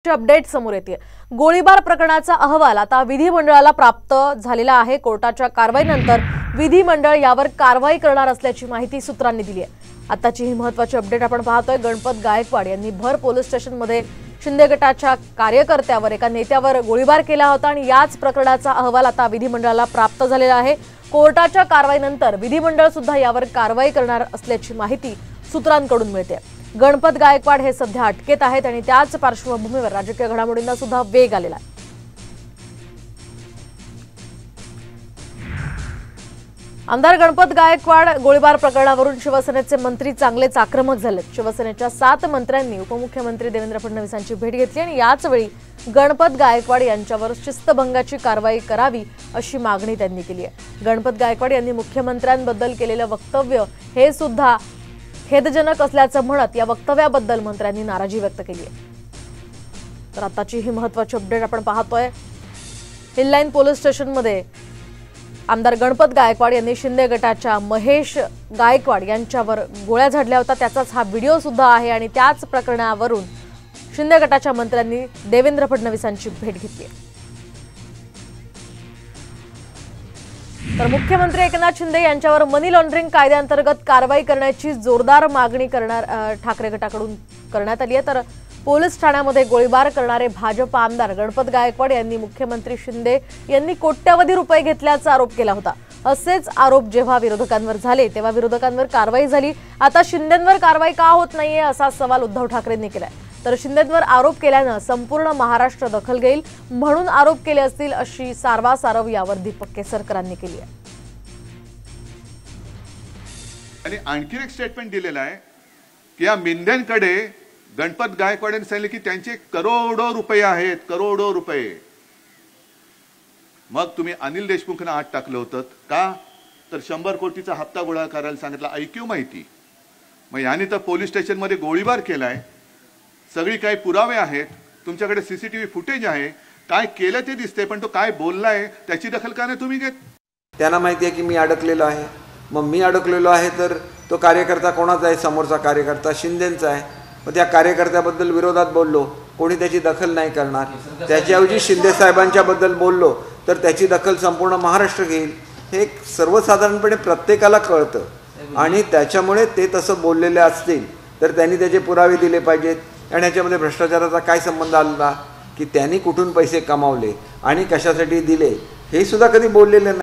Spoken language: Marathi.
अपडेट समोर येते। गोळीबार प्रकरणाचा अहवाल आता विधिमंडळाला प्राप्त झालेला आहे। कोर्टाच्या कारवाईनंतर विधिमंडळ यावर कारवाई करणार असल्याची माहिती सूत्रांनी दिली आहे। आताची ही महत्त्वाची अपडेट आपण पाहतोय। गणपत गायकवाड यांनी भर पोलीस स्टेशनमध्ये शिंदे गटाच्या कार्यकर्त्यावर एका नेत्यावर गोळीबार केला होता आणि याच प्रकरणाचा अहवाल आता विधिमंडळाला प्राप्त झालेला आहे। कोर्टाच्या कारवाईनंतर विधिमंडळ सुद्धा यावर कारवाई करणार असल्याची माहिती सूत्रांकडून मिळते। गणपत गायकवाड हे सध्या अटकेत आहेत आणि त्याच पार्श्वभूमीवर राजकीय घडामोडींना सुद्धा वेग आलेला आहे। आमदार गणपत गायकवाड गोळीबार प्रकरणावरून शिवसेनेचे मंत्री चांगलेच आक्रमक झाले। शिवसेनेच्या 7 मंत्र्यांनी उपमुख्यमंत्री देवेंद्र फडणवीसांची भेट घेतली आणि याच वेळी गणपत गायकवाड यांच्यावर शिस्तभंगाची कारवाई करावी अशी मागणी त्यांनी केली आहे। गणपत गायकवाड यांनी मुख्यमंत्र्यांबद्दल केलेलं वक्तव्य हे सुद्धा खेदजनक असल्याचं म्हणत या वक्तव्याबद्दल मंत्र्यांनी नाराजी व्यक्त केली आहे। तर आताची ही महत्त्वाची अपडेट आपण पाहतोय। हिललाईन पोलीस स्टेशनमध्ये आमदार गणपत गायकवाड यांनी शिंदे गटाच्या महेश गायकवाड यांच्यावर गोळ्या झाडल्या होत्या, त्याचाच हा व्हिडिओ सुद्धा आहे आणि त्याच प्रकरणावरून शिंदे गटाच्या मंत्र्यांनी देवेंद्र फडणवीसांची भेट घेतली आहे। तर मुख्यमंत्री एकनाथ शिंदे यांच्यावर मनी लॉन्ड्रिंग कायद्याअंतर्गत कारवाई करण्याची जोरदार मागणी ठाकरे गटाकडून करण्यात आली आहे। तर पोलीस ठाण्यामध्ये गोळीबार करणारे भाजप आमदार गणपत गायकवाड यांनी मुख्यमंत्री शिंदे यांनी कोट्यवधी रुपये घेतल्याचा आरोप केला होता। असेच आरोप जेव्हा विरोधकांवर झाले तेव्हा विरोधकांवर कारवाई झाली। आता शिंदेंवर कारवाई का होत नाहीये असा सवाल उद्धव ठाकरेंनी केलाय। तर शिंदेंवर आरोप केल्यानं संपूर्ण महाराष्ट्र दखल घेईल म्हणून आरोप केले असतील अशी सारवासारव यावर दीपक केसरकरांनी केली आहे। आणि आणखी एक स्टेटमेंट दिलेलं आहे की या मिंद्यांकडे गणपत गायकवाडांनी सांगितले की त्यांचे करोडो रुपये आहेत, करोडो रुपये। मग तुम्ही अनिल देशमुखांना आत टाकलं होतं का? तर 100 कोटीचा हप्ता गोळा करायला सांगितला। ऐक्यू माहिती मग याने तर पोलीस स्टेशनमध्ये गोळीबार केलाय। सगळी काही पुरावे आहेत, तुमच्याकडे सीसीटीव्ही फुटेज आहे, काय केलं ते दिसते, पण तो काय बोललाय त्याची दखल का नाही तुम्ही घेत? त्यांना माहिती आहे की मी अडकलेलो आहे। मग मी अडकलेलो आहे तर तो कार्यकर्ता कोणाचा आहे? समोरचा कार्यकर्ता शिंदेंचा आहे। मग त्या कार्यकर्त्याबद्दल विरोधात बोललो, कोणी त्याची दखल नाही करणार। त्याच्याऐवजी शिंदे साहेबांच्या बद्दल बोललो तर त्याची दखल संपूर्ण महाराष्ट्र घेईल। हे सर्वसाधारणपणे प्रत्येकाला कळतं आणि त्याच्यामुळे ते तसं बोललेले असतील तर त्यांनी त्याचे पुरावे दिले पाहिजेत। आणि याच्यामध्ये भ्रष्टाचाराचा काय संबंध आला की त्यांनी कुठून पैसे कमावले आणि कशासाठी दिले हे सुद्धा कधी बोललेले नाही।